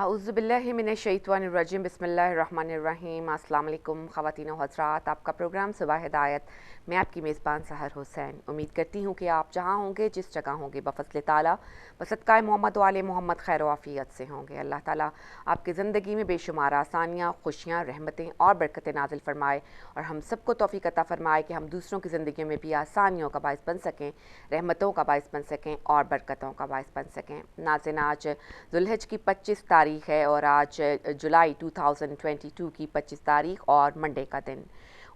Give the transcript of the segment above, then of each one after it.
اعوذ باللہ من الشیطان الرجیم بسم اللہ الرحمن الرحیم۔ السلام علیکم خواتین و حضرات، آپ کا پروگرام صبح ہدایت میں آپ کی میزبان سحر حسین۔ امید کرتی ہوں کہ آپ جہاں ہوں گے، جس جگہ ہوں گے، بفضل تعالیٰ بصدقہ محمد و آل محمد خیر و عافیت سے ہوں گے۔ اللہ تعالیٰ آپ کی زندگی میں بے شمار آسانیاں، خوشیاں، رحمتیں اور برکتیں نازل فرمائے اور ہم سب کو توفیق عطا فرمائے کہ ہم دوسروں کی زندگیوں میں بھی آسانیوں کا باعث بن سکیں، رحمتوں کا باعث بن سکیں اور برکتوں کا باعث بن سکیں۔ ناظرین، آج ذو الحج کی 25 تاریخ ہے اور آج جولائی 2022 کی 25 تاریخ اور منڈے کا دن۔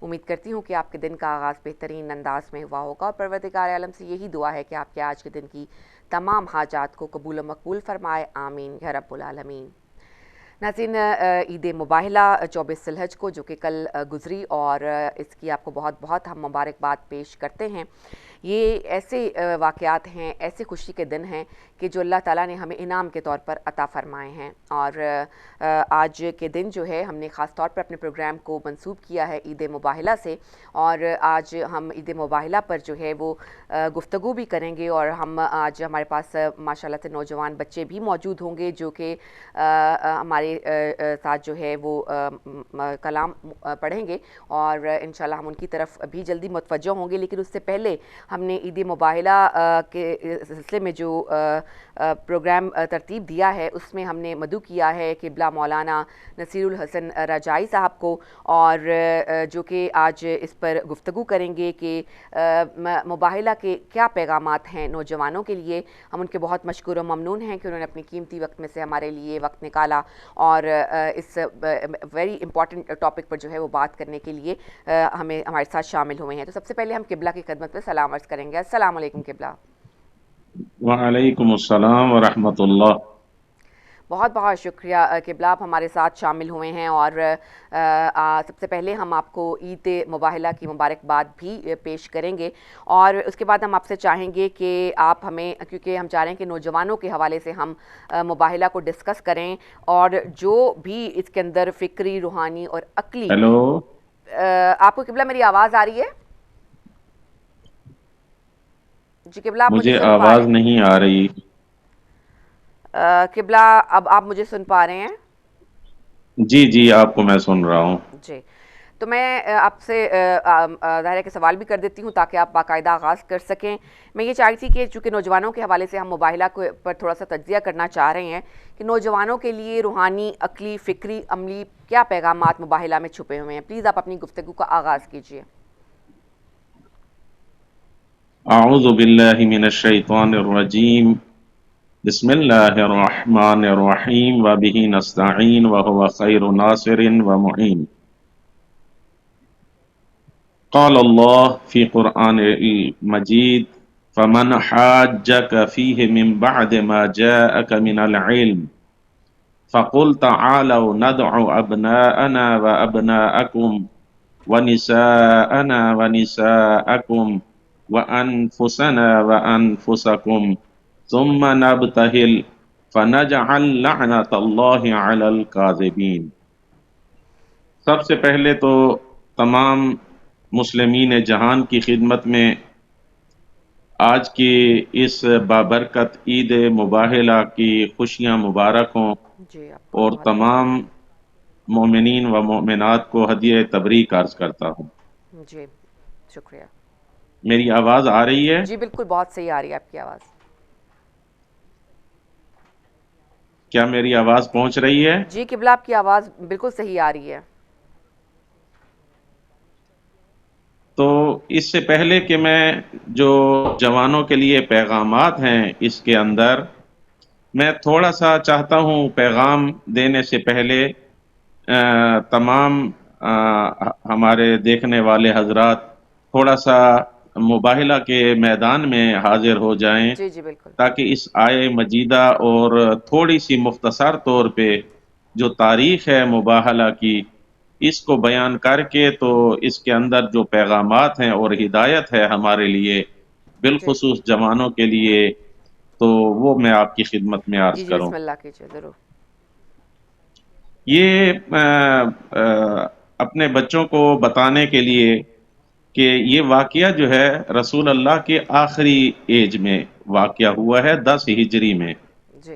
امید کرتی ہوں کہ آپ کے دن کا آغاز بہترین انداز میں ہوا ہوگا اور پروردگار عالم سے یہی دعا ہے کہ آپ کے آج کے دن کی تمام حاجات کو قبول و مقبول فرمائے، آمین یا رب العالمین۔ ناظرین، عید مباہلہ 24 ذی الحج کو جو کہ کل گزری اور اس کی آپ کو بہت بہت ہم مبارکباد پیش کرتے ہیں۔ یہ ایسے واقعات ہیں، ایسے خوشی کے دن ہیں کہ جو اللہ تعالیٰ نے ہمیں انعام کے طور پر عطا فرمائے ہیں، اور آج کے دن جو ہے ہم نے خاص طور پر اپنے پروگرام کو منسوب کیا ہے عید مباہلہ سے، اور آج ہم عید مباہلہ پر جو ہے وہ گفتگو بھی کریں گے، اور ہم آج ہمارے پاس ماشاءاللہ سے نوجوان بچے بھی موجود ہوں گے جو کہ ہمارے ساتھ جو ہے وہ کلام پڑھیں گے، اور انشاءاللہ ہم ان کی طرف بھی جلدی متوجہ ہوں گے۔ لیکن اس سے پہلے ہم نے عید مباہلہ کے سلسلے میں جو پروگرام ترتیب دیا ہے اس میں ہم نے مدعو کیا ہے قبلہ مولانا نصیر الحسن رجائی صاحب کو، اور جو کہ آج اس پر گفتگو کریں گے کہ مباہلہ کے کیا پیغامات ہیں نوجوانوں کے لیے۔ ہم ان کے بہت مشکور و ممنون ہیں کہ انہوں نے اپنی قیمتی وقت میں سے ہمارے لیے وقت نکالا اور اس ویری امپورٹنٹ ٹاپک پر جو ہے وہ بات کرنے کے لیے ہمارے ساتھ شامل ہوئے ہیں۔ تو سب سے پہلے ہم قبلہ کی خدمت میں سلام عرض کریں گے۔ السلام علیکم قبلہ۔ وعلیکم السلام ورحمۃ اللہ۔ بہت بہت شکریہ قبلہ، آپ ہمارے ساتھ شامل ہوئے ہیں، اور سب سے پہلے ہم آپ کو عید مباہلہ کی مبارکباد بھی پیش کریں گے، اور اس کے بعد ہم آپ سے چاہیں گے کہ آپ ہمیں، کیونکہ ہم چاہ رہے ہیں کہ نوجوانوں کے حوالے سے ہم مباہلہ کو ڈسکس کریں، اور جو بھی اس کے اندر فکری، روحانی اور عقلی ہیلو، آپ کو قبلہ میری آواز آ رہی ہے؟ جی قبلہ، آپ مجھے مجھے سن پا رہے آواز نہیں آ رہی۔ ہیں؟ قبلہ، اب آپ مجھے سن پا رہے ہیں؟ جی جی، آپ کو میں سن رہا ہوں۔ جی، تو میں آپ سے ظاہر ہے کہ سوال بھی کر دیتی ہوں تاکہ آپ باقاعدہ آغاز کر سکیں۔ میں یہ چاہ رہی تھی کہ چونکہ نوجوانوں کے حوالے سے ہم مباہلہ کو پر تھوڑا سا تجزیہ کرنا چاہ رہے ہیں کہ نوجوانوں کے لیے روحانی، عقلی، فکری، عملی کیا پیغامات مباہلہ میں چھپے ہوئے ہیں۔ پلیز آپ اپنی گفتگو کا آغاز کیجیے۔ اعوذ باللہ من الشیطان الرجیم، بسم اللہ الرحمن الرحیم، وبہ نستعین وہو خیر ناصر ومعین۔ قال اللہ فی قرآن المجید، فمن حاجک فیہ من بعد ما جاءک من العلم فقل تعالوا ندع ابناءنا وابناءکم ونساءنا ونساءکم وانفسنا وانفسکم ثم نبتہل فنجعل لعنت اللہ علی الکاذبین۔ سب سے پہلے تو تمام مسلمین جہان کی خدمت میں آج کی اس بابرکت عید مباہلہ کی خوشیاں مبارک ہوں، جی، آپ کو اور بہت تمام مومنین و مومنات کو ہدیہ تبریک عرض کرتا ہوں۔ جی شکریہ۔ میری آواز آ رہی ہے؟ جی بالکل، بہت صحیح آ رہی ہے آپ کی آواز۔ کیا میری آواز پہنچ رہی ہے؟ جی قبلہ، آپ کی آواز بالکل صحیح آ رہی ہے۔ تو اس سے پہلے کہ میں جو جوانوں کے لیے پیغامات ہیں اس کے اندر، میں تھوڑا سا چاہتا ہوں پیغام دینے سے پہلے تمام ہمارے دیکھنے والے حضرات تھوڑا سا مباہلہ کے میدان میں حاضر ہو جائیں، جی جی بالکل۔ تاکہ اس آیے مجیدہ اور تھوڑی سی مختصر طور پہ جو تاریخ ہے مباہلہ کی، اس کو بیان کر کے تو اس کے اندر جو پیغامات ہیں اور ہدایت ہے ہمارے لیے، جی بالخصوص جوانوں کے لیے، تو وہ میں آپ کی خدمت میں عرض جی جی کروں۔ بسم اللہ کیجیے ضرور۔ یہ اپنے بچوں کو بتانے کے لیے کہ یہ واقعہ جو ہے رسول اللہ کے آخری ایج میں واقعہ ہوا ہے، 10 ہجری میں۔ جی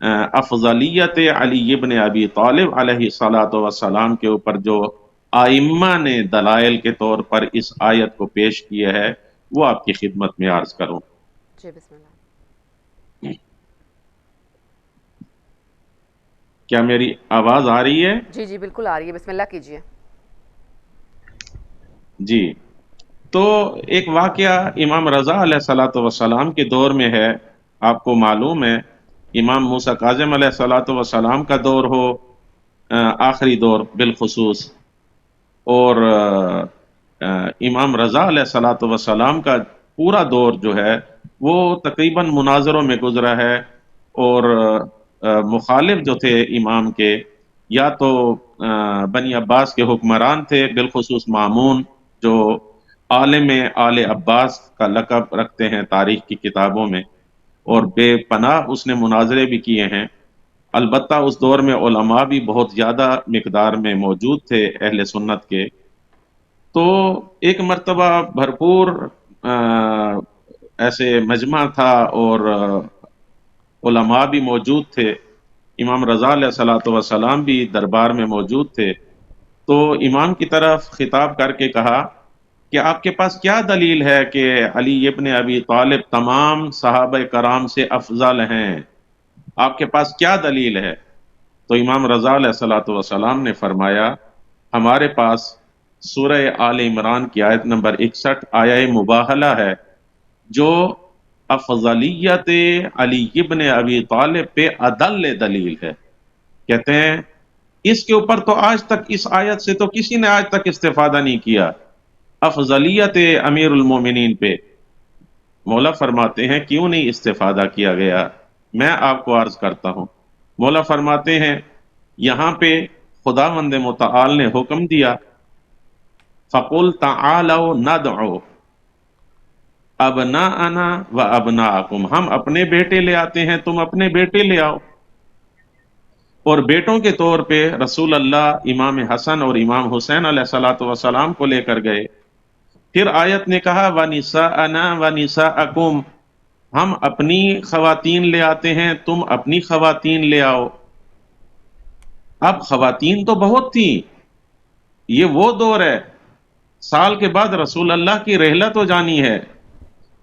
افضلیت علی ابن ابی طالب علیہ الصلاۃ والسلام کے اوپر جو آئمہ نے دلائل کے طور پر اس آیت کو پیش کیا ہے وہ آپ کی خدمت میں عرض کروں۔ جی بسم اللہ۔ کیا میری آواز آ رہی ہے؟ جی جی بالکل آ رہی ہے، بسم اللہ کیجیے۔ جی، تو ایک واقعہ امام رضا علیہ الصلاۃ والسلام کے دور میں ہے۔ آپ کو معلوم ہے امام موسیٰ کاظم علیہ الصلاۃ والسلام کا دور ہو، آخری دور بالخصوص، اور امام رضا علیہ الصلاۃ والسلام کا پورا دور جو ہے وہ تقریباً مناظروں میں گزرا ہے، اور مخالف جو تھے امام کے، یا تو بنی عباس کے حکمران تھے، بالخصوص مامون جو عالم آل عباس کا لقب رکھتے ہیں تاریخ کی کتابوں میں، اور بے پناہ اس نے مناظرے بھی کیے ہیں۔ البتہ اس دور میں علماء بھی بہت زیادہ مقدار میں موجود تھے اہل سنت کے، تو ایک مرتبہ بھرپور ایسے مجمع تھا اور علماء بھی موجود تھے، امام رضا علیہ الصلاۃ والسلام بھی دربار میں موجود تھے، تو امام کی طرف خطاب کر کے کہا کہ آپ کے پاس کیا دلیل ہے کہ علی ابن ابی طالب تمام صحابہ کرام سے افضل ہیں؟ آپ کے پاس کیا دلیل ہے؟ تو امام رضا علیہ الصلاۃ والسلام نے فرمایا ہمارے پاس سورہ آل عمران کی آیت نمبر 61 آیہ مباہلہ ہے جو افضلیت علی ابن ابی طالب پہ عدل دلیل ہے۔ کہتے ہیں اس کے اوپر تو آج تک اس آیت سے تو کسی نے آج تک استفادہ نہیں کیا، افضلیت امیر المومنین پہ۔ مولا فرماتے ہیں کیوں نہیں استفادہ کیا گیا؟ میں آپ کو عرض کرتا ہوں۔ مولا فرماتے ہیں یہاں پہ خداوند متعال نے حکم دیا فَقُلْ تَعَالَوْا نَدْعُ ابناءنا و ابناءکم، ہم اپنے بیٹے لے آتے ہیں، تم اپنے بیٹے لے آؤ، اور بیٹوں کے طور پہ رسول اللہ امام حسن اور امام حسین علیہ الصلاۃ والسلام کو لے کر گئے۔ پھر آیت نے کہا وَنِسَاءَنَا وَنِسَاءَکُمْ، ہم اپنی خواتین لے آتے ہیں، تم اپنی خواتین لے آؤ۔ اب خواتین تو بہت تھیں، یہ وہ دور ہے، سال کے بعد رسول اللہ کی رحلت ہو جانی ہے،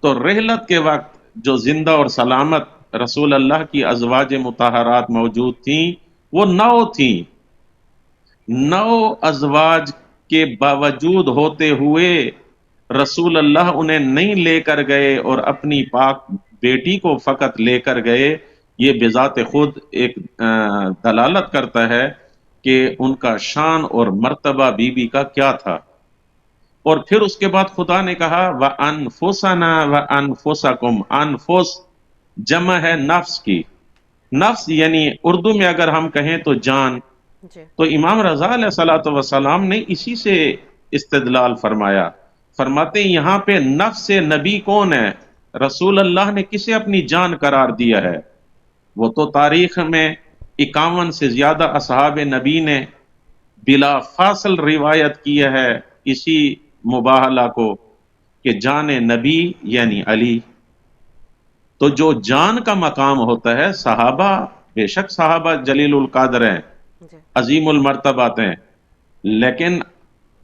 تو رحلت کے وقت جو زندہ اور سلامت رسول اللہ کی ازواج مطہرات موجود تھیں وہ 9 تھیں۔ 9 ازواج کے باوجود ہوتے ہوئے رسول اللہ انہیں نہیں لے کر گئے اور اپنی پاک بیٹی کو فقط لے کر گئے، یہ بذات خود ایک دلالت کرتا ہے کہ ان کا شان اور مرتبہ بی بی کا کیا تھا۔ اور پھر اس کے بعد خدا نے کہا وَأَنفُسَنَا وَأَنفُسَكُمْ، انفس جمع ہے نفس کی، نفس یعنی اردو میں اگر ہم کہیں تو جان، جی تو امام رضا علیہ الصلاۃ والسلام نے اسی سے استدلال فرمایا، فرماتے ہیں یہاں پہ نفس نبی کون ہے؟ رسول اللہ نے کسے اپنی جان قرار دیا ہے؟ وہ تو تاریخ میں 51 سے زیادہ اصحاب نبی نے بلا فاصل روایت کیا ہے اسی مباہلہ کو کہ جان نبی یعنی علی۔ تو جو جان کا مقام ہوتا ہے، صحابہ بے شک صحابہ جلیل القدر ہیں، جی عظیم المرتبات ہیں، لیکن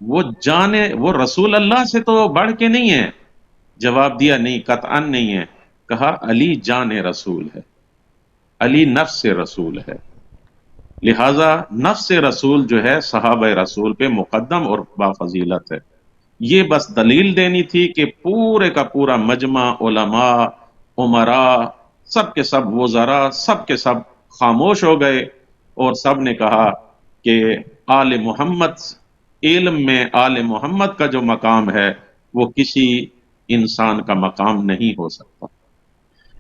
وہ جان وہ رسول اللہ سے تو بڑھ کے نہیں ہے۔ جواب دیا نہیں، قطعاً نہیں ہے، کہا علی جان رسول ہے، علی نفس رسول ہے، لہذا نفس رسول جو ہے صحابہ رسول پہ مقدم اور بافضیلت ہے۔ یہ بس دلیل دینی تھی کہ پورے کا پورا مجمع علماء عمراء سب کے سب وزراء سب کے سب خاموش ہو گئے، اور سب نے کہا کہ آل محمد، علم میں آل محمد کا جو مقام ہے وہ کسی انسان کا مقام نہیں ہو سکتا۔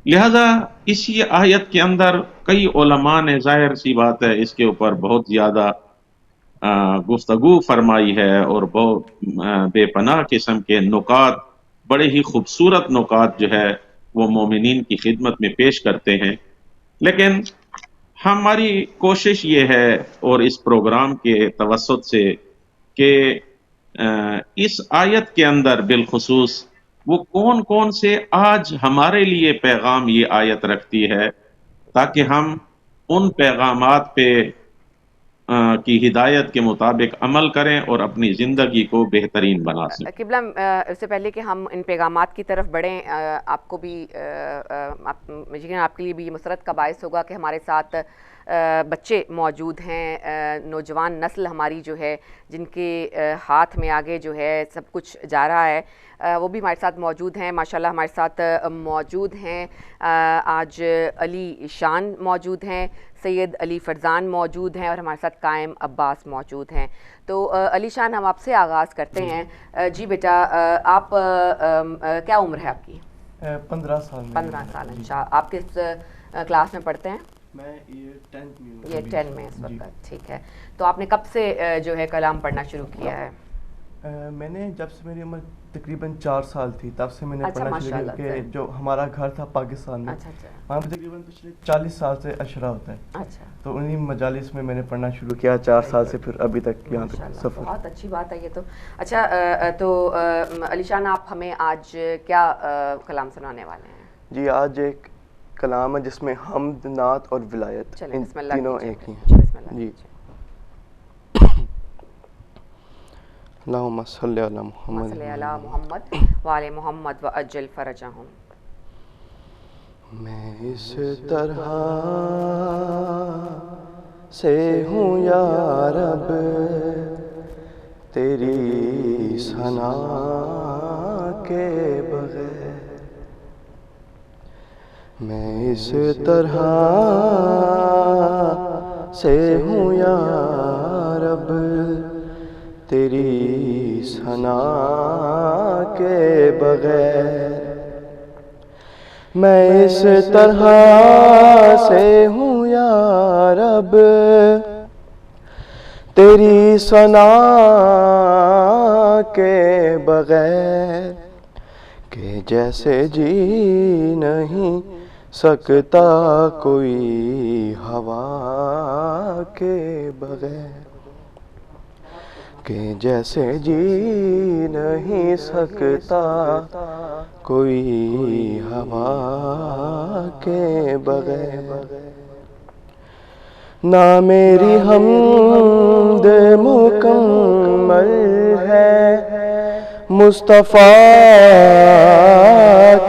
لہذا اسی آیت کے اندر کئی علماء نے ظاہر سی بات ہے اس کے اوپر بہت زیادہ گفتگو فرمائی ہے، اور بہت بے پناہ قسم کے نکات، بڑے ہی خوبصورت نکات جو ہے وہ مومنین کی خدمت میں پیش کرتے ہیں۔ لیکن ہماری کوشش یہ ہے اور اس پروگرام کے توسط سے کہ اس آیت کے اندر بالخصوص وہ کون کون سے آج ہمارے لیے پیغام یہ آیت رکھتی ہے، تاکہ ہم ان پیغامات پہ کی ہدایت کے مطابق عمل کریں اور اپنی زندگی کو بہترین بنا سکیں۔ قبلہ اس سے پہلے کہ ہم ان پیغامات کی طرف بڑھیں، آپ کو بھی یقیناً آپ کے لیے بھی یہ مسرت کا باعث ہوگا کہ ہمارے ساتھ بچے موجود ہیں، نوجوان نسل ہماری جو ہے، جن کے ہاتھ میں آگے جو ہے سب کچھ جا رہا ہے، وہ بھی ہمارے ساتھ موجود ہیں۔ ماشاءاللہ ہمارے ساتھ موجود ہیں آج علی شان موجود ہیں، سید علی فرزان موجود ہیں، اور ہمارے ساتھ قائم عباس موجود ہیں۔ تو علی شان، ہم آپ سے آغاز کرتے ہیں۔ جی بیٹا، آپ کیا عمر ہے آپ کی؟ 15 سال میں۔ 15 سال، اچھا۔ آپ کس کلاس میں پڑھتے ہیں؟ میں یہ 10th میں ہوں۔ یہ 10 میں اس وقت، ٹھیک ہے۔ تو آپ نے کب سے جو ہے کلام پڑھنا شروع کیا ہے؟ میں نے جب سے میری عمر تقریباً 4 سال تھی تب سے میں نے پڑھنا شروع کیا، کہ جو ہمارا گھر تھا پاکستان میں، وہاں پہ تقریباً پچھلے 40 سال سے اشرا ہوتا ہے، اچھا، تو انہی مجالس میں نے پڑھنا شروع کیا 4 سال سے، پھر ابھی تک یہاں تک سفر۔ بہت اچھی بات ہے یہ تو۔ اچھا، تو علی شان، آپ ہمیں آج کیا کلام سنانے والے ہیں؟ جی، آج ایک کلام ہے جس میں حمد، نعت اور ولایت ان تینوں ایک ہی ہیں۔ جی، اللہم صلی علی محمد صلی علی محمد وآل محمد وعجل فرجہم۔ میں اس طرح سے ہوں یا رب تیری ثنا کے بغیر، میں اس طرح سے ہوں یا رب تیری ثنا کے بغیر، میں اس طرح سے ہوں یا رب تیری ثنا کے بغیر، کہ جیسے جی نہیں سکتا کوئی ہوا کے بغیر، کہ جیسے جی نہیں سکتا کوئی ہوا کے بغیر، نہ میری حمد مکمل ہے مصطفیٰ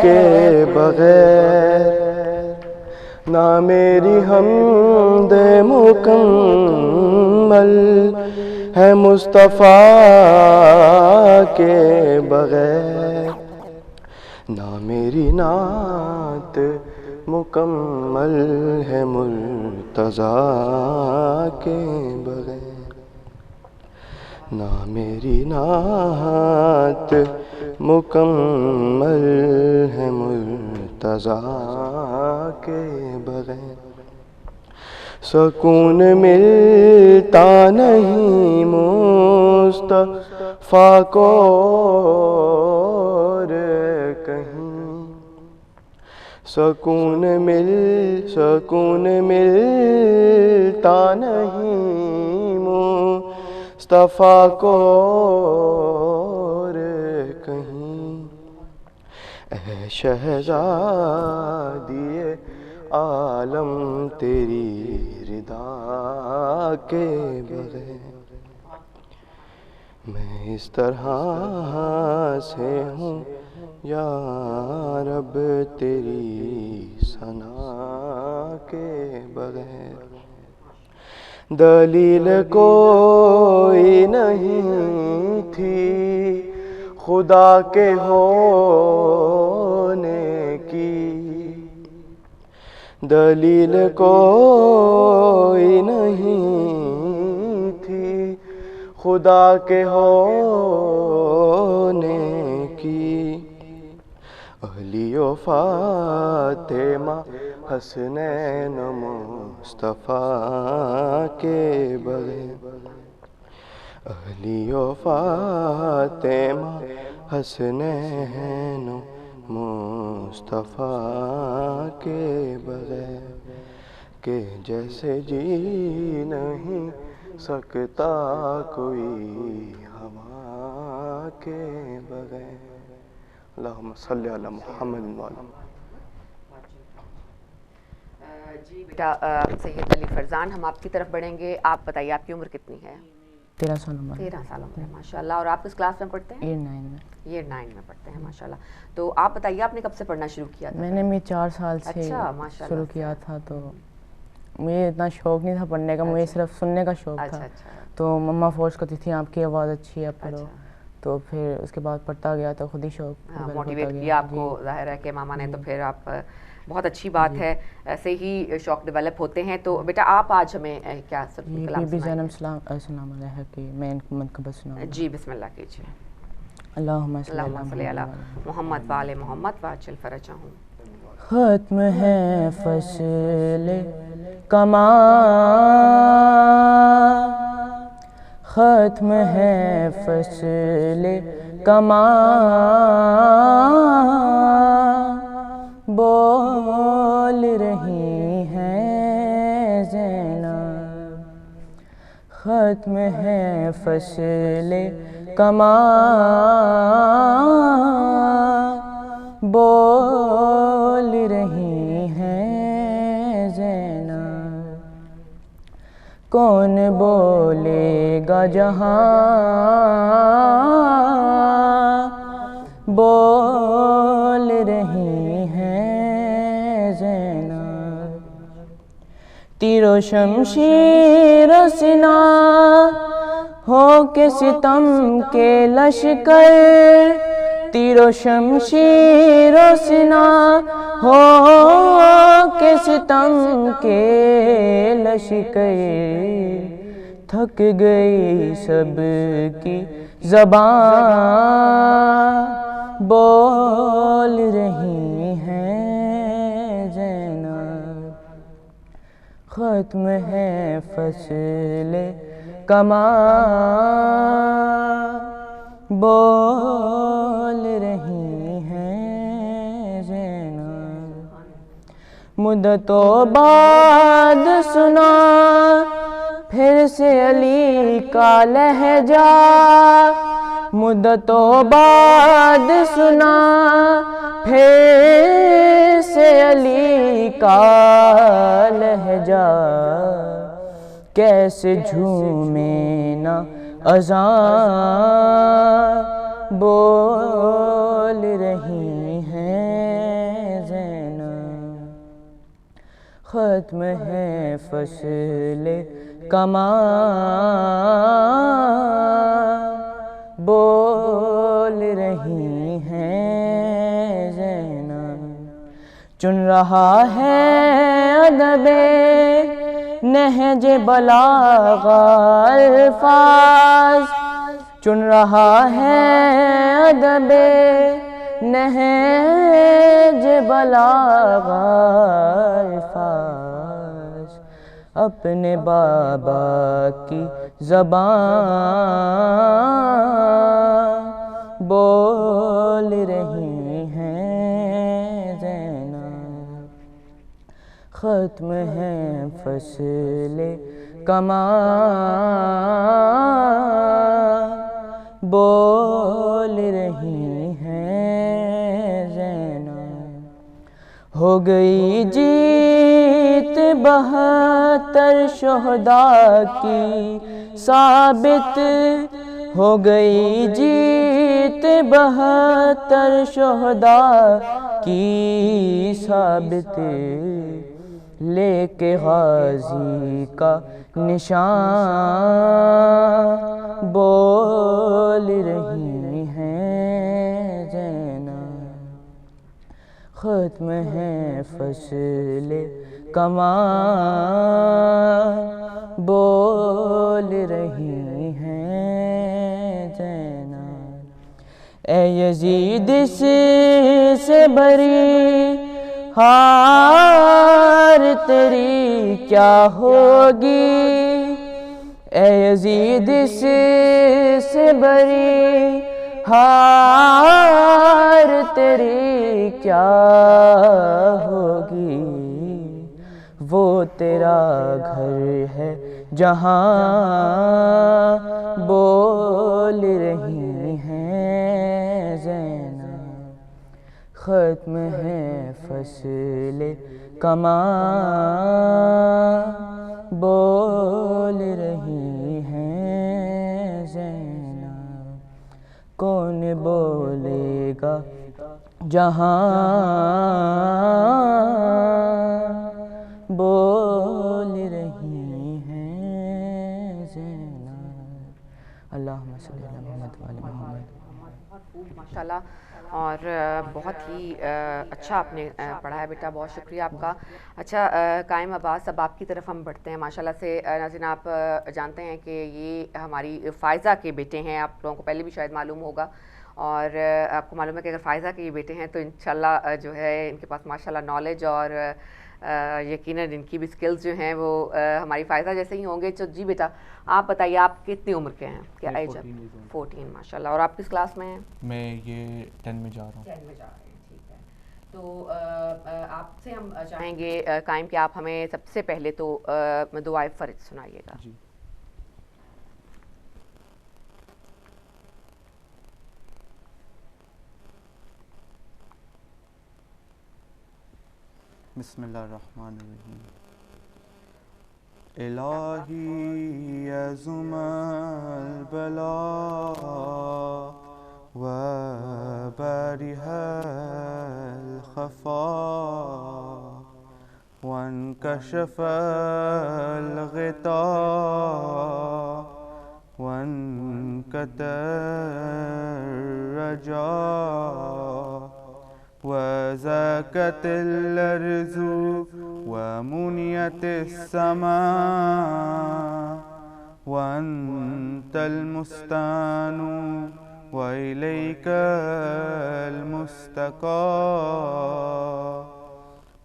کے بغیر، نہ میری حمد مکمل ہے مصطفیٰ کے بغیر، نہ میری نعت مکمل ہے مرتضیٰ کے بغیر، نہ میری نعت مکمل ہے مرتضیٰ کے بغیر، سکون ملتا نہیں مصطفیٰ کو اور کہیں، سکون ملتا نہیں مصطفیٰ کو اور کہیں، اے شہزادی عالم تیری رضا کے بغیر، میں اس طرح سے ہوں یا رب تیری ثنا کے بغیر، دلیل کوئی نہیں تھی خدا کے ہونے کی، دلیل کوئی نہیں تھی خدا کے ہونے کی، علی و فاطمہ حسنین و مصطفیٰ کے بغیر، علی و فاطمہ حسنین و مصطفیٰ کے بغیر، کہ جیسے جی نہیں سکتا کوئی ہوا کے بغیر، اللہم صلی علی محمد وعلی۔ جی بیٹا سید علی فرزان، ہم آپ کی طرف بڑھیں گے. آپ بتائیے آپ کی عمر کتنی ہے؟ 13 سال عمر. 13 سال عمر ہے ماشاء اللہ. اور آپ کس کلاس میں پڑھتے ہیں؟ ایئر 9 میں. ایئر 9 میں پڑھتے ہیں ماشاء اللہ. تو آپ بتائیے آپ نے کب سے پڑھنا شروع کیا تھا؟ میں نے 4 سال سے شروع کیا تھا. تو مجھے اتنا شوق نہیں تھا پڑھنے کا، مجھے صرف سننے کا شوق تھا. تو مما فورس کرتی تھی آپ کی آواز اچھی ہے آپ پڑھو. تو پھر اس کے بعد پڑھتا گیا تو خود ہی شوق موٹیویٹ کیا آپ کو. ظاہر ہے کہ ماما نے تو پھر آپ بہت اچھی بات ہے، ایسے ہی شوق ڈیولپ ہوتے ہیں. تو بیٹا آپ آج ہمیں کیا بی بی زینب السلام علیہ کی میں ان کو منقبت سناؤں. جی بسم اللہ کیجیے. اللہم صلی علی محمد و آل محمد واجل فرجہم. ختم ہے فصل کما، ختم ہے فصل کما، بول رہی ہیں زینب. ختم ہے فصل کما، بول رہی ہیں زینب. کون بولے گا جہاں، بول رہی ہیں زینب. تیر و شمشیر و سنا ہو کے ستم کے لشکر، تیر و شمشیر و سنا ہو کے ستم کے لشکر. تھک گئی سب کی زبان، بول رہی ہیں زینب. ختم ہے فصل کما، بول رہی ہیں زینب. مدتوں بعد سنا پھر سے علی کا لہجہ، مدتوں بعد سنا پھر سے علی کا لہجہ. کیسے جھومے نہ اذان، بول رہی ہیں زینب. ختم ہے فصل کما، بول رہی ہیں زینب. چن رہا ہے ادب نہج بلاغہ الفاظ، چن رہا ہے ادب نہج بلاغہ الفاظ. اپنے بابا کی زبان، بول رہی ہیں زینب. ختم ہے فصل کما، بول رہی ہیں زینب. ہو گئی جیت 72 شہداء کی ثابت، ہو گئی جیت 72 شہداء کی ثابت. لے کے غازی کا نشان، بول رہی ہیں زینب. ختم ہے فصل کما، بول رہی ہیں زینب. اے یزید اس سے بری ہار تیری کیا ہوگی، اے یزید اس سے بری ہار تیری کیا ہوگی. وہ تیرا گھر ہے جہاں، بول رہی ہیں زینب. ختم ہے فصل کما بول رہی ہیں زینب، کون بولے گا جہاں بول رہی ہیں زینب۔ اللہم صلی علی محمد وعلی محمد۔ بہت خوب ماشاءاللہ، اور بہت ہی اچھا آپ نے پڑھا ہے بیٹا، بہت شکریہ آپ کا۔ اچھا قائم عباس، اب آپ کی طرف ہم بڑھتے ہیں۔ ماشاءاللہ سے ناظرین آپ جانتے ہیں کہ یہ ہماری فائزہ کے بیٹے ہیں، آپ لوگوں کو پہلے بھی شاید معلوم ہوگا، اور آپ کو معلوم ہے کہ اگر فائزہ کے یہ بیٹے ہیں تو انشاءاللہ جو ہے ان کے پاس ماشاءاللہ نالج اور یقیناً ان کی بھی سکلز جو ہیں وہ ہماری فائزہ جیسے ہی ہوں گے۔ تو جی بیٹا آپ بتائیے، آپ کتنی عمر کے ہیں؟ کیا ایج ہے؟ 14 ماشاءاللہ۔ اور آپ کس کلاس میں ہیں؟ میں یہ 10 میں جا رہا ہوں۔ 10 میں جا رہے ہیں، ٹھیک ہے۔ تو آپ سے ہم چاہیں گے قائم کہ آپ ہمیں سب سے پہلے تو دعائے فرج سنائیے گا۔ جی، بسم اللہ الرحمن الرحیم۔ الہی یزم البلا و بریح الخفا وانکشف الغطاء وانکتر الرجاء وزاكت الأرض ومنيت السماء وأنت المستعان وإليك المستقى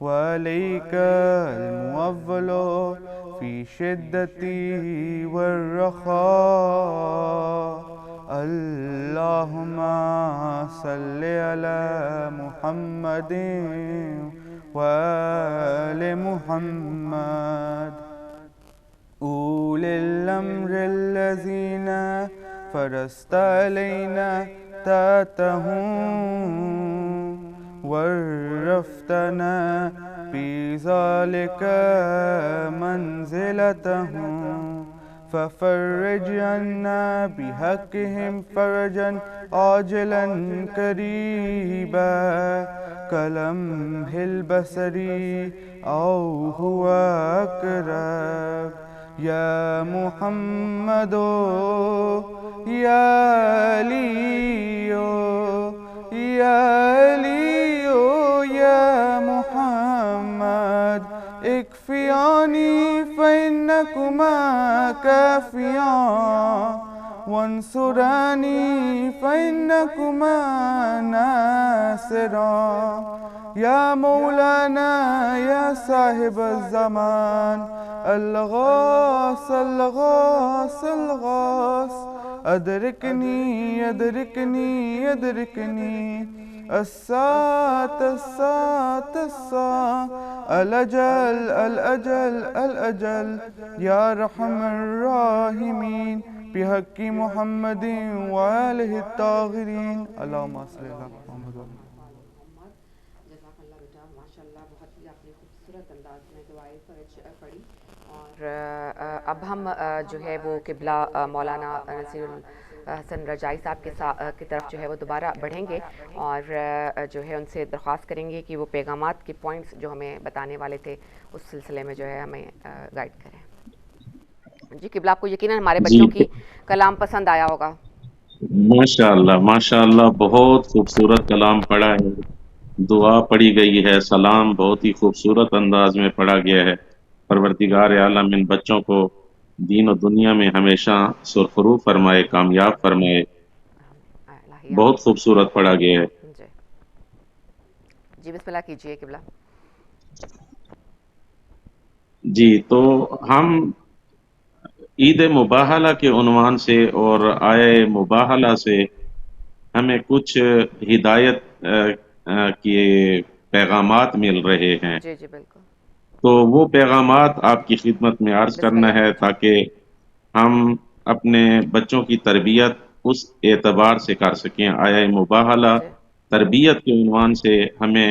وعليك الموول في شدتي والرخاء اللهم صل على محمد وآل محمد أولي الأمر الذين فرضت علينا طاعتهم وعرفتنا في ذلك منزلتهم ففرج عنا بحقهم فرجا عاجلا قريبا كلمح البصر أو هو أقرب يا محمد يا علي يا علي يا محمد اكفياني فإنكما كافيان وانصراني فإنكما ناصران يا مولانا يا صاحب الزمان الغاث الغاث الغاث أدركني أدركني أدركني الساعة الساعة الساعة الأجل الأجل الأجل يا أرحم الراحمين بحق محمد وآلہ الطاہرین اللہم صلی اللہ محمد۔ جزاک اللہ بیٹا، ماشاء اللہ بہت ہی آپ نے خوبصورت انداز میں دعائے فرج پڑھی، اور اب ہم جو ہے وہ قبلہ مولانا نصیر حسن رجائی صاحب کی طرف جو ہے وہ دوبارہ بڑھیں گے، اور جو ہے ان سے درخواست کریں گے کہ وہ پیغامات کے پوائنٹس جو ہمیں بتانے والے تھے اس سلسلے میں جو ہے ہمیں گائیڈ کریں۔ جی قبلہ، آپ کو یقیناً ہمارے بچوں کی کلام پسند آیا ہوگا۔ ماشاءاللہ بہت خوبصورت کلام پڑھا ہے، دعا پڑھی گئی ہے، سلام بہت ہی خوبصورت انداز میں پڑھا گیا ہے۔ پروردگار عالم ان بچوں کو دین و دنیا میں ہمیشہ سرخرو فرمائے، کامیاب فرمائے۔ بہت خوبصورت پڑھا گیا ہے۔ جی بسم اللہ کیجئے قبلہ۔ جی تو ہم عید مباہلہ کے عنوان سے اور آیہ مباہلہ سے ہمیں کچھ ہدایت کے پیغامات مل رہے ہیں، جی جی بالکل، تو وہ پیغامات آپ کی خدمت میں عرض کرنا ہے تاکہ ہم اپنے بچوں کی تربیت اس اعتبار سے کر سکیں۔ آیہ مباہلہ تربیت کے عنوان سے ہمیں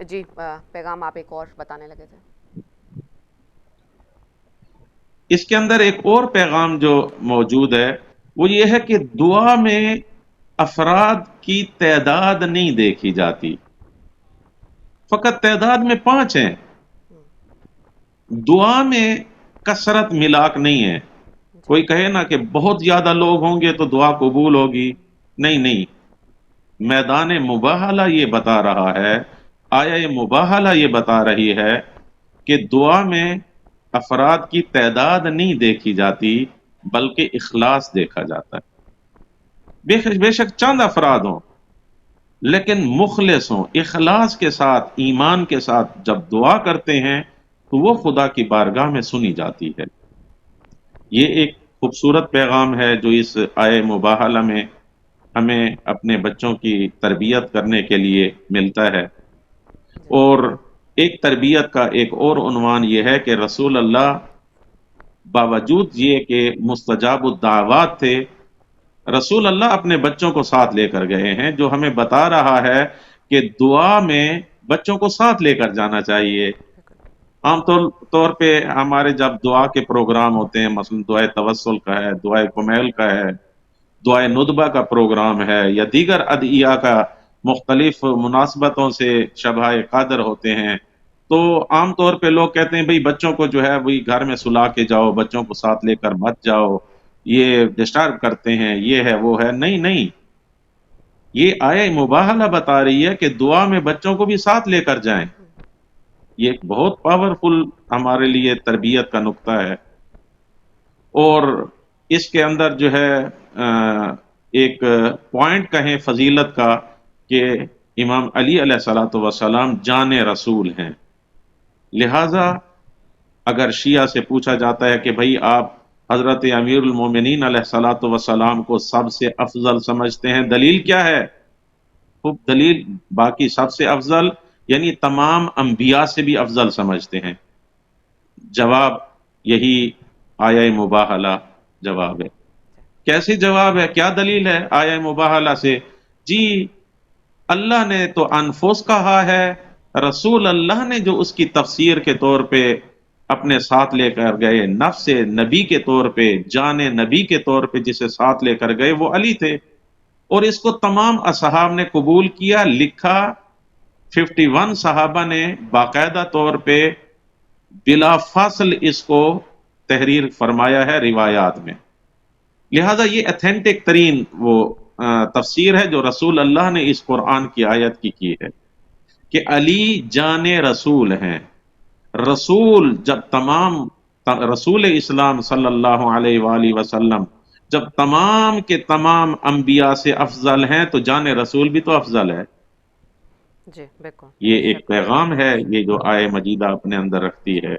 جی پیغام آپ ایک اور بتانے لگے تھے. اس کے اندر ایک اور پیغام جو موجود ہے وہ یہ ہے کہ دعا میں افراد کی تعداد نہیں دیکھی جاتی، فقط تعداد میں 5 ہیں. دعا میں کثرت ملاک نہیں ہے. کوئی کہے نا کہ بہت زیادہ لوگ ہوں گے تو دعا قبول ہوگی، نہیں نہیں. میدان مباہلہ یہ بتا رہا ہے، آیہ مباہلہ یہ بتا رہی ہے کہ دعا میں افراد کی تعداد نہیں دیکھی جاتی بلکہ اخلاص دیکھا جاتا ہے. بے شک چند افراد ہوں لیکن مخلص ہوں، اخلاص کے ساتھ، ایمان کے ساتھ جب دعا کرتے ہیں تو وہ خدا کی بارگاہ میں سنی جاتی ہے. یہ ایک خوبصورت پیغام ہے جو اس آیہ مباہلہ میں ہمیں اپنے بچوں کی تربیت کرنے کے لیے ملتا ہے. اور ایک تربیت کا ایک اور عنوان یہ ہے کہ رسول اللہ باوجود یہ کہ مستجاب الدعوات تھے، رسول اللہ اپنے بچوں کو ساتھ لے کر گئے ہیں، جو ہمیں بتا رہا ہے کہ دعا میں بچوں کو ساتھ لے کر جانا چاہیے. عام طور پہ ہمارے جب دعا کے پروگرام ہوتے ہیں، مثلا دعائے توسل کا ہے، دعائے کمیل کا ہے، دعائے ندبہ کا پروگرام ہے، یا دیگر ادعیہ کا مختلف مناسبتوں سے شبہ قدر ہوتے ہیں، تو عام طور پہ لوگ کہتے ہیں بھئی بچوں کو جو ہے وہی گھر میں سلا کے جاؤ، بچوں کو ساتھ لے کر مت جاؤ، یہ ڈسٹرب کرتے ہیں، یہ ہے وہ ہے. نہیں نہیں، یہ آیہ مباہلہ بتا رہی ہے کہ دعا میں بچوں کو بھی ساتھ لے کر جائیں. یہ ایک بہت پاورفل ہمارے لیے تربیت کا نقطہ ہے. اور اس کے اندر جو ہے ایک پوائنٹ کہیں فضیلت کا کہ امام علی علیہ الصلوۃ والسلام جان رسول ہیں. لہذا اگر شیعہ سے پوچھا جاتا ہے کہ بھئی آپ حضرت امیر المومنین علیہ الصلوۃ والسلام کو سب سے افضل سمجھتے ہیں، دلیل کیا ہے؟ خوب دلیل، باقی سب سے افضل یعنی تمام انبیاء سے بھی افضل سمجھتے ہیں. جواب یہی آیہ مباہلہ جواب ہے. کیسے جواب ہے؟ کیا دلیل ہے آیہ مباہلہ سے؟ جی اللہ نے تو انفس کہا ہے، رسول اللہ نے جو اس کی تفسیر کے طور پہ اپنے ساتھ لے کر گئے، نفس نبی کے طور پہ، جان نبی کے طور پہ جسے ساتھ لے کر گئے وہ علی تھے. اور اس کو تمام اصحاب نے قبول کیا، لکھا. 51 صحابہ نے باقاعدہ طور پہ بلا فاصل اس کو تحریر فرمایا ہے روایات میں. لہذا یہ ایتھینٹک ترین وہ تفسیر ہے جو رسول اللہ نے اس قرآن کی آیت کی ہے کہ علی جان رسول ہیں. رسول جب تمام رسول اسلام صلی اللہ علیہ وآلہ وسلم جب تمام کے تمام انبیاء سے افضل ہیں تو جان رسول بھی تو افضل ہے. جی بالکل، یہ ایک پیغام ہے یہ جو آیہ مجیدہ اپنے اندر رکھتی ہے.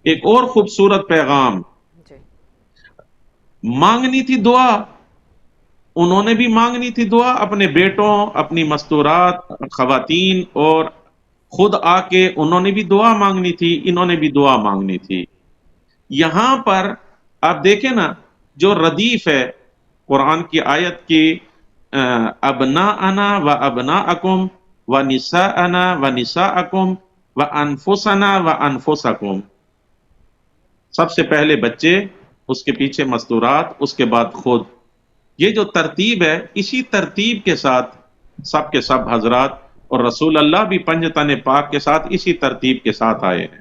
ایک اور خوبصورت پیغام، مانگنی تھی دعا، انہوں نے بھی مانگنی تھی دعا، اپنے بیٹوں، اپنی مستورات، خواتین، اور خود آ کے انہوں نے بھی دعا مانگنی تھی، انہوں نے بھی دعا مانگنی تھی. یہاں پر آپ دیکھیں نا جو ردیف ہے قرآن کی آیت کی، ابناءنا و ابناءکم و نساءنا و نساءکم و انفسنا و انفسکم. سب سے پہلے بچے، اس کے پیچھے مستورات، اس کے بعد خود. یہ جو ترتیب ہے اسی ترتیب کے ساتھ سب کے سب حضرات اور رسول اللہ بھی پنجتن پاک کے ساتھ اسی ترتیب کے ساتھ آئے ہیں.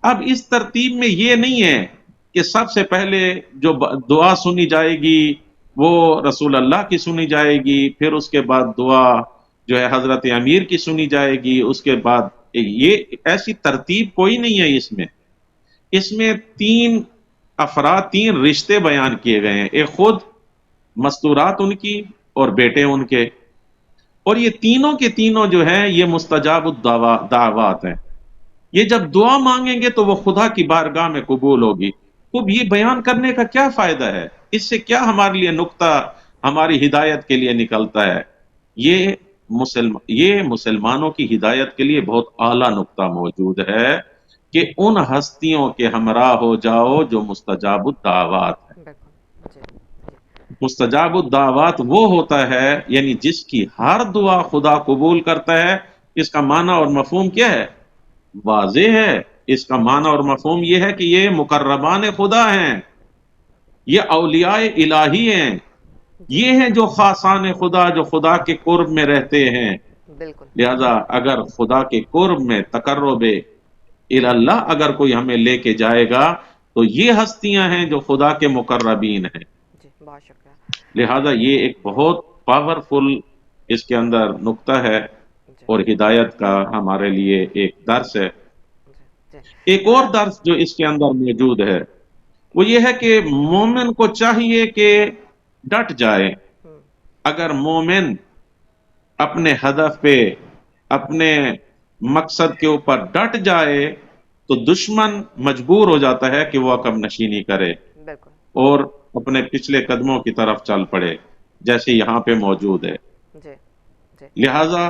اب اس ترتیب میں یہ نہیں ہے کہ سب سے پہلے جو دعا سنی جائے گی وہ رسول اللہ کی سنی جائے گی، پھر اس کے بعد دعا جو ہے حضرت امیر کی سنی جائے گی، اس کے بعد یہ ایسی ترتیب کوئی نہیں ہے. اس میں 3 افراد، 3 رشتے بیان کیے گئے ہیں، ایک خود، مستورات ان کی، اور بیٹے ان کے. اور یہ تینوں کے تینوں جو ہیں یہ مستجاب الدعوات ہیں. یہ جب دعا مانگیں گے تو وہ خدا کی بارگاہ میں قبول ہوگی. اب یہ بیان کرنے کا کیا فائدہ ہے؟ اس سے کیا ہمارے لیے نقطہ ہماری ہدایت کے لیے نکلتا ہے؟ یہ مسلمانوں کی ہدایت کے لیے بہت اعلیٰ نقطہ موجود ہے کہ ان ہستیوں کے ہمراہ ہو جاؤ جو مستجاب الدعوات ہیں. مستجاب الدعوات وہ ہوتا ہے یعنی جس کی ہر دعا خدا قبول کرتا ہے اس کا معنی اور مفہوم کیا ہے؟ واضح ہے. اس کا معنی اور مفہوم یہ ہے کہ یہ مقربان خدا ہیں، یہ اولیاء الہی ہیں، یہ ہیں جو خاصان خدا، جو خدا کے قرب میں رہتے ہیں. بالکل. لہذا اگر خدا کے قرب میں تقرب اللہ اگر کوئی ہمیں لے کے جائے گا تو یہ ہستیاں ہیں جو خدا کے مقربین ہیں. جی بہت شکریہ. لہذا یہ ایک بہت پاورفل اس کے اندر نقطہ ہے اور ہدایت کا ہمارے لیے ایک درس ہے. ایک اور درس جو اس کے اندر موجود ہے وہ یہ ہے کہ مومن کو چاہیے کہ ڈٹ جائے. اگر مومن اپنے ہدف پہ، اپنے مقصد کے اوپر ڈٹ جائے تو دشمن مجبور ہو جاتا ہے کہ وہ عقب نشینی کرے اور اپنے پچھلے قدموں کی طرف چل پڑے، جیسے یہاں پہ موجود ہے. لہذا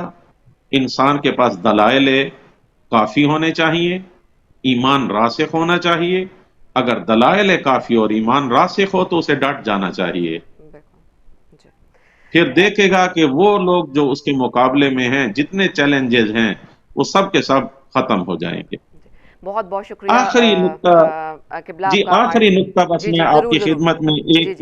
انسان کے پاس دلائل کافی ہونے چاہیے، ایمان راسخ ہونا چاہیے. اگر دلائل کافی اور ایمان راسخ ہو تو اسے ڈٹ جانا چاہیے. پھر دیکھے گا کہ وہ لوگ جو اس کے مقابلے میں ہیں، جتنے چیلنجز ہیں وہ سب کے سب ختم ہو جائیں گے. بہت بہت شکریہ. آخری نقطہ، جی آخری نقطہ بس میں آپ کی خدمت میں ایک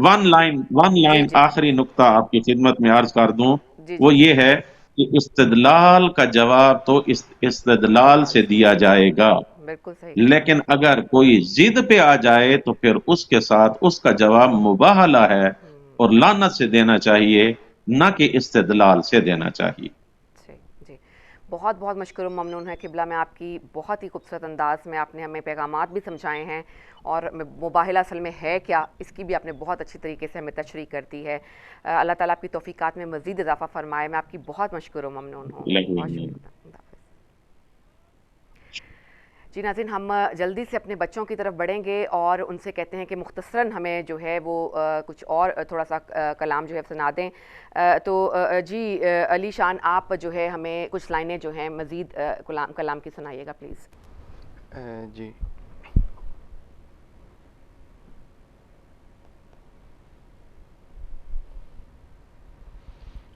ون لائن آخری نقطہ آپ کی خدمت میں عرض کر دوں، وہ یہ ہے کہ استدلال کا جواب تو استدلال سے دیا جائے گا، لیکن اگر کوئی ضد پہ آ جائے تو پھر اس کے ساتھ اس کا جواب مباہلہ ہے اور لعنت سے دینا چاہیے، نہ کہ استدلال سے دینا چاہیے. جی بہت بہت مشکور و ممنون ہے قبلہ. میں آپ کی بہت ہی خوبصورت انداز میں آپ نے ہمیں پیغامات بھی سمجھائے ہیں اور مباہلہ اصل میں ہے کیا اس کی بھی آپ نے بہت اچھی طریقے سے ہمیں تشریح کر دی ہے. اللہ تعالیٰ آپ کی توفیقات میں مزید اضافہ فرمائے. میں آپ کی بہت مشکور و ممنون ہوں. جی ناظرین، ہم جلدی سے اپنے بچوں کی طرف بڑھیں گے اور ان سے کہتے ہیں کہ مختصراً ہمیں جو ہے وہ کچھ اور تھوڑا سا کلام جو ہے سنا دیں. تو جی علی شان، آپ جو ہے ہمیں کچھ لائنیں جو ہیں مزید کلام کی سنائیے گا پلیز. جی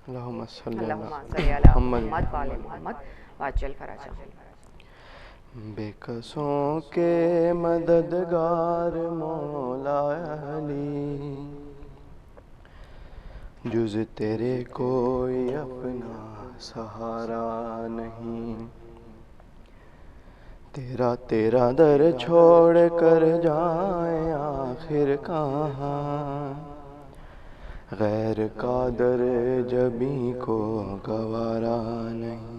اللہم صلی علی محمد وعلی محمد وعجل فرجہ. بے کسوں کے مددگار مولا علی، جز تیرے کوئی اپنا سہارا نہیں. تیرا در چھوڑ کر جائیں آخر کہاں، غیر کا در جبیں کو گوارا نہیں.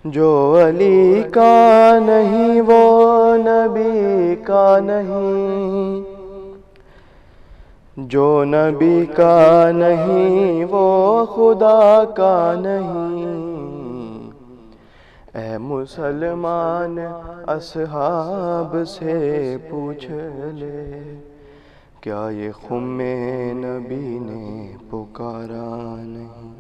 جو علی کا نہیں وہ نبی کا نہیں، جو نبی کا نہیں وہ خدا کا نہیں. اے مسلمان اصحاب سے پوچھ لے، کیا یہ خم نبی نے پکارا نہیں.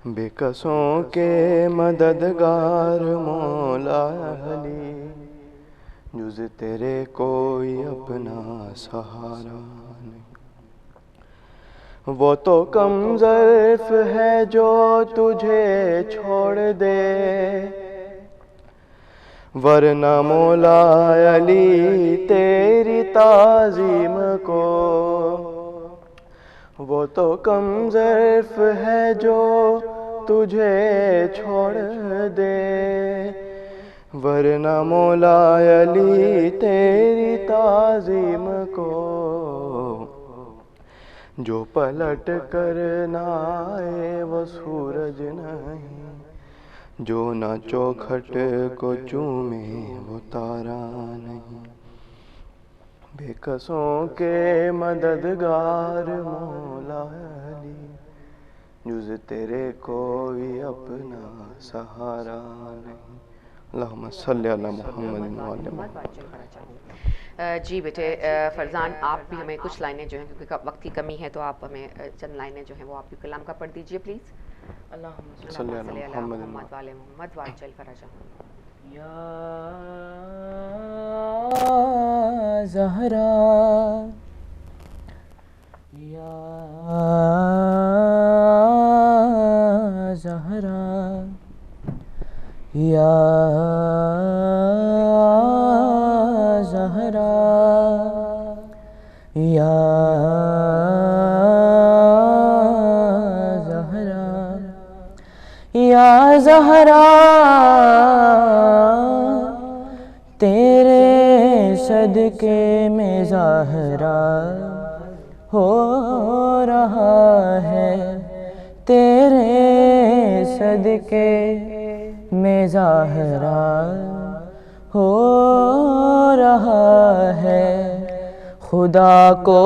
بے کسوں کے مددگار مولا علی، جز تیرے کوئی اپنا سہارا نہیں. وہ تو کم ظرف ہے جو تجھے چھوڑ دے، ورنہ مولا علی تیری تعظیم کو. وہ تو کم ظرف ہے جو تجھے چھوڑ دے، ورنہ مولا علی تیری تعظیم کو. جو پلٹ کر نہ آئے وہ سورج نہیں، جو نہ چوکھٹ کو چومے وہ تارا نہیں. بے کسوں کے مددگار مولا علی، جز تیرے کوئی اپنا سہارا نہیں. اللہم صلی علی محمد وعلی محمد. جی بیٹے فرزان، آپ بھی ہمیں کچھ لائنیں جو ہیں، کیونکہ وقت کی کمی ہے تو آپ ہمیں چند لائنیں جو ہیں وہ آپ بھی کلام کا پڑھ دیجئے پلیز. اللہم صلی علی محمد وعلی محمد وعجل فرجہ. یا زہرا یا یا زہرا یا زہرا یا زہرا تیرے صدقے میں ظاہرہ ہو رہا ہے، تیرے صدقے میں ظاہرہ ہو رہا ہے، خدا کو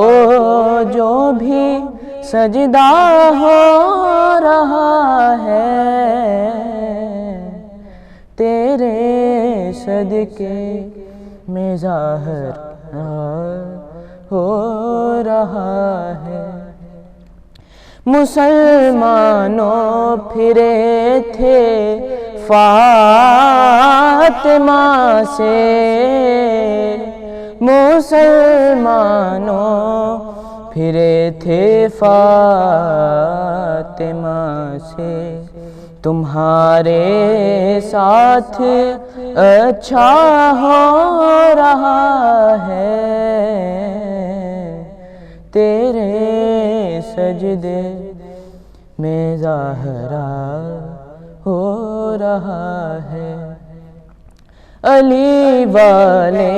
جو بھی سجدہ ہو رہا ہے، تیرے صدقے میں ظاہرہ ہو رہا ہے۔ مسلمانوں پھرے تھے فاطمہ سے، مسلمانوں پھرے تھے فاطمہ سے، تمہارے ساتھ اچھا ہو رہا ہے، تیرے سجدے میں ظاہرہ ہو رہا ہے۔ علی والے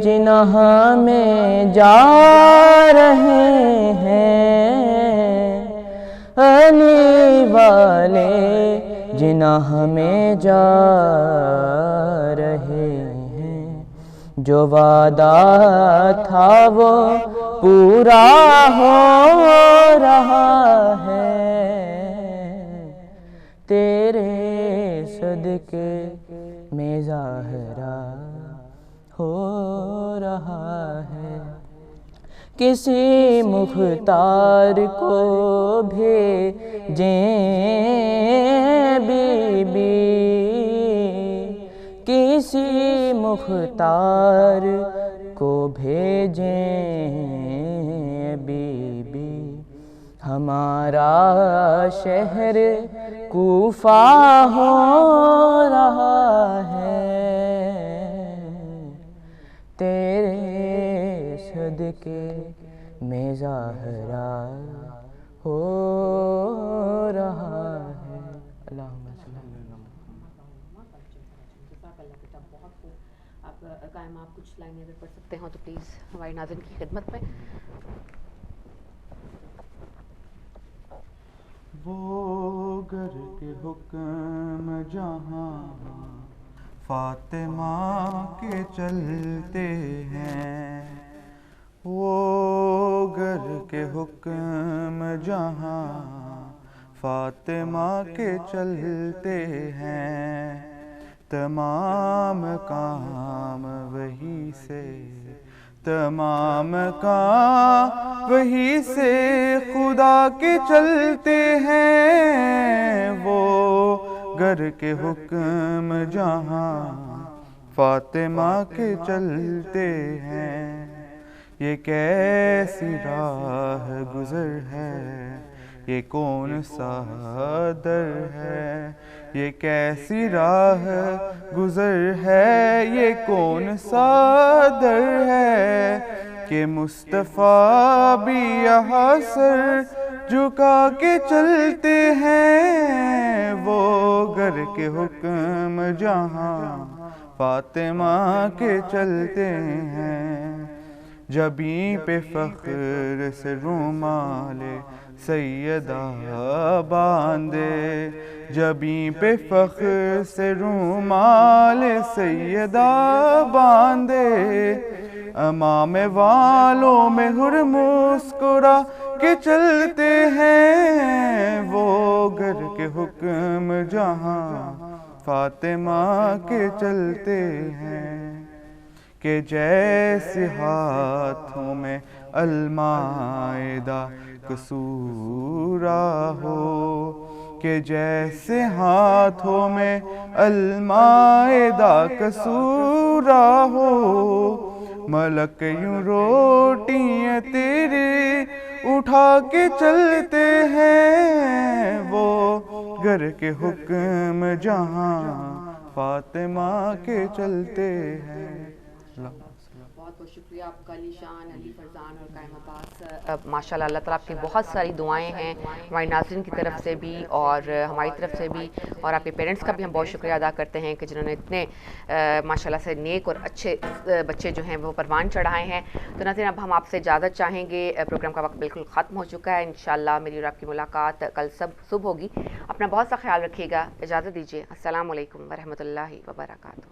جناح میں جا رہے ہیں، علی والے جناح میں جا رہے ہیں، جو وعدہ تھا وہ پورا ہو رہا ہے، تیرے صدقے میں ظاہرہ ہو رہا ہے۔ کسی مختار کو بھیجیں بی بی، کسی مختار کو بھیجیں بی بی، ہمارا شہر کوفہ ہو رہا ہے، تیرے صدقے میں ظاہرہ ہو رہا ہے۔ اللہم صلی اللہ آپ قائم آپ کچھ لائنیں اگر پڑھ سکتے ہوں تو پلیز ہمارے ناظرین کی خدمت میں۔ وہ گر کے حکم جہاں فاطمہ کے چلتے ہیں، وہ گر کے حکم جہاں فاطمہ کے چلتے ہیں، تمام کام وہی سے، تمام کام وہی سے خدا کے چلتے ہیں، وہ گر کے حکم جہاں فاطمہ کے چلتے ہیں۔ یہ کیسی راہ گزر ہے، یہ کون سا در ہے، یہ کیسی راہ گزر ہے، یہ کون سا در ہے، کہ مصطفیٰ بھی یہاں سر جھکا کے چلتے ہیں، وہ گر کے حکم جہاں فاطمہ کے چلتے ہیں۔ جبیں پہ فخر سے رومال سیدہ باندھے، جبیں پہ فخر سے رومال سیدہ باندھے، امام والوں میں ہر مسکرا کے چلتے ہیں، وہ گر کے حکم جہاں فاطمہ کے چلتے ہیں۔ کہ جیسے ہاتھوں میں المائدہ کسورا ہو، کہ جیسے ہاتھوں میں المائدہ کسورا ہو، ملک یوں روٹیاں تیری اٹھا کے چلتے ہیں، وہ گر کے حکم جہاں فاطمہ کے چلتے ہیں. بہت بہت شکریہ آپ کا علی شان، علی فرزان اور قائم عباس. ماشاء اللہ اللہ تعالیٰ آپ کی بہت ساری دعائیں ہیں ہمارے ناظرین کی طرف سے بھی اور ہماری طرف سے بھی، اور آپ کے پیرنٹس کا بھی ہم بہت شکریہ ادا کرتے ہیں کہ جنہوں نے اتنے ماشاء اللہ سے نیک اور اچھے بچے جو ہیں وہ پروان چڑھائے ہیں. تو ناظرین اب ہم آپ سے اجازت چاہیں گے، پروگرام کا وقت بالکل ختم ہو چکا ہے. انشاءاللہ میری اور آپ کی ملاقات کل صبح ہوگی. اپنا بہت سا خیال رکھیے گا. اجازت دیجیے. السلام علیکم ورحمۃ اللہ وبرکاتہ.